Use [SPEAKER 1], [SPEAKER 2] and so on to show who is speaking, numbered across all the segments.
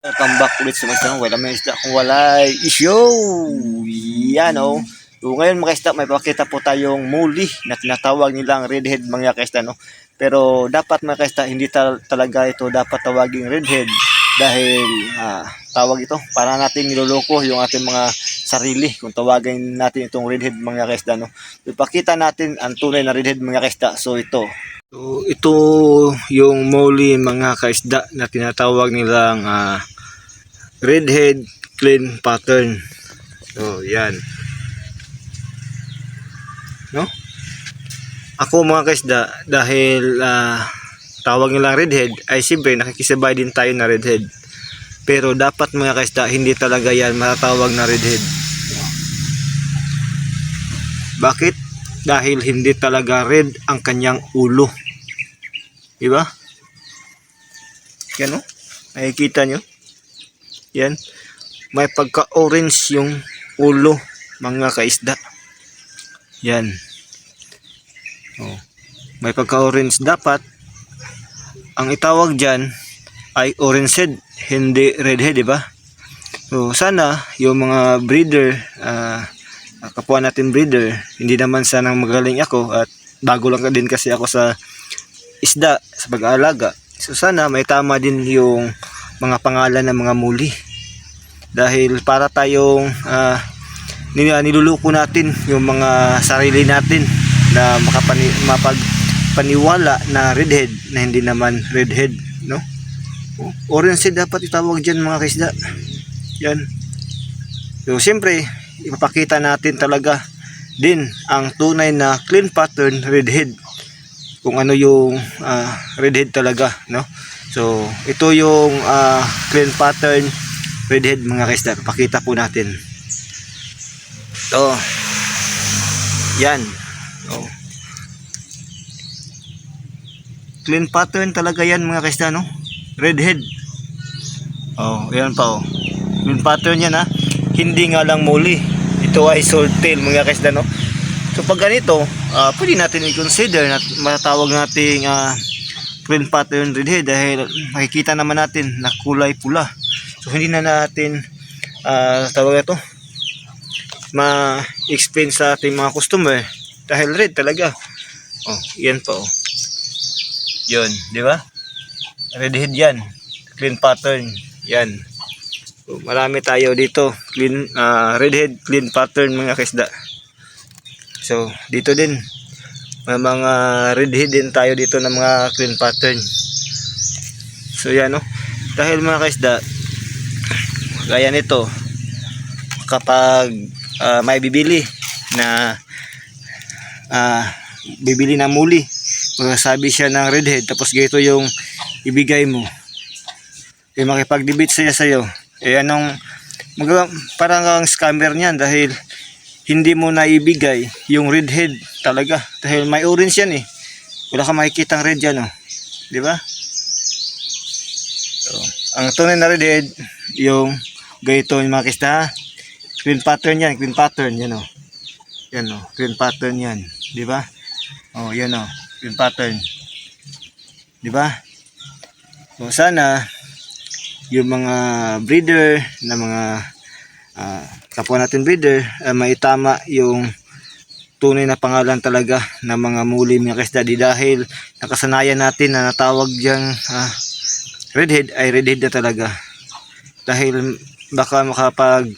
[SPEAKER 1] Welcome back ulit sa mga isda. Wala may isda kung walay issue. Yan o. So, ngayon mga isda, may pakita po tayong muli na tinatawag nilang redhead mga kaisda. No? Pero dapat mga kaisda, hindi talaga ito dapat tawaging redhead. Dahil tawag ito, para natin niloloko yung ating mga sarili kung tawagin natin itong redhead mga kaisda. No? Ipakita natin ang tunay na redhead mga kaisda. So ito. So, ito yung muli mga kaisda na tinatawag nilang redhead clean pattern. So, yan. No? Ako mga kaisda, dahil tawag nilang redhead, ay siyempre nakikisabay din tayo na redhead. Pero dapat mga kaisda, hindi talaga yan matatawag na redhead. Bakit? Dahil hindi talaga red ang kanyang ulo. Diba? Yan o. Nakikita nyo? Yan. May pagka-orange yung ulo mga kaisda. Yan. Oh. May pagka-orange. Dapat ang itawag dyan ay orange head, hindi redhead, diba? So sana yung mga breeder, kapwa natin breeder, hindi naman sanang magaling ako at bago lang din kasi ako sa isda, sa pag-aalaga. So sana may tama din yung mga pangalan ng mga muli. Dahil para tayong niluluko natin yung mga sarili natin na mapagpaniwala na redhead na hindi naman redhead, no? Orange head dapat itawag dyan mga kaisda. Yan. So siyempre ipapakita natin talaga din ang tunay na clean pattern redhead, kung ano yung redhead talaga, no? So ito yung clean pattern redhead mga kaisda. Pakita po natin. So yan. Oh. Clean pattern talaga yan mga kaisda, no? Redhead. Oh, yan pa oh. Clean pattern yan ha. Hindi nga lang muli. Ito ay swordtail mga kaisda, no? So pag ganito, pwede natin i-consider na matawag nating clean pattern redhead dahil makikita naman natin na kulay pula. So hindi na natin tawag ito ma-explain sa ating mga customer dahil red talaga. Oh, yan pa oh. Yun, di ba? Redhead yan. Clean pattern. Yan. So, marami tayo dito. Clean, redhead clean pattern mga kaisda. So, dito din. May mga redhead din tayo dito ng mga clean pattern. So, yan no. Dahil mga kaisda, gaya nito, kapag may bibili na bibili na muli, magsasabi siya ng redhead, tapos ganito yung ibigay mo, makipag-debate siya sa'yo, anong parang ang scammer niyan dahil hindi mo na ibigay yung redhead talaga dahil may orange yan wala kang makikitang red yan di ba? So, ang tunay na redhead yung ganito yung mga kista, clean pattern yan, clean pattern yan yan clean pattern yan, di ba? Yan clean pattern, di ba? So sana yung mga breeder na mga kapwa natin breeder, maitama yung tunay na pangalan talaga ng mga muli mga kaisda, dahil nakasanayan natin na natawag diyang redhead ay redhead na talaga. Dahil baka makapag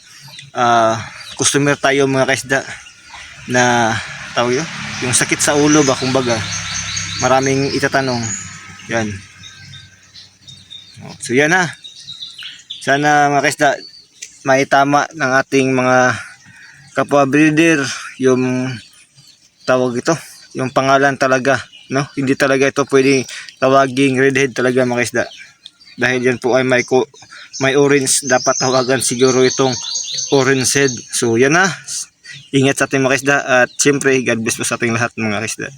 [SPEAKER 1] customer tayo mga kaisda na tawag yun, yung sakit sa ulo ba kumbaga, maraming itatanong yan. So yan sana mga kaisda maitama ng ating mga kapwa breeder yung tawag ito, yung pangalan talaga, no? Hindi talaga ito pwedeng tawaging redhead talaga mga kaisda dahil yan po ay may orange, dapat tawagan siguro itong orange head. So yan ingat sa ating mga kaisda at siyempre God bless po sa ating lahat mga kaisda.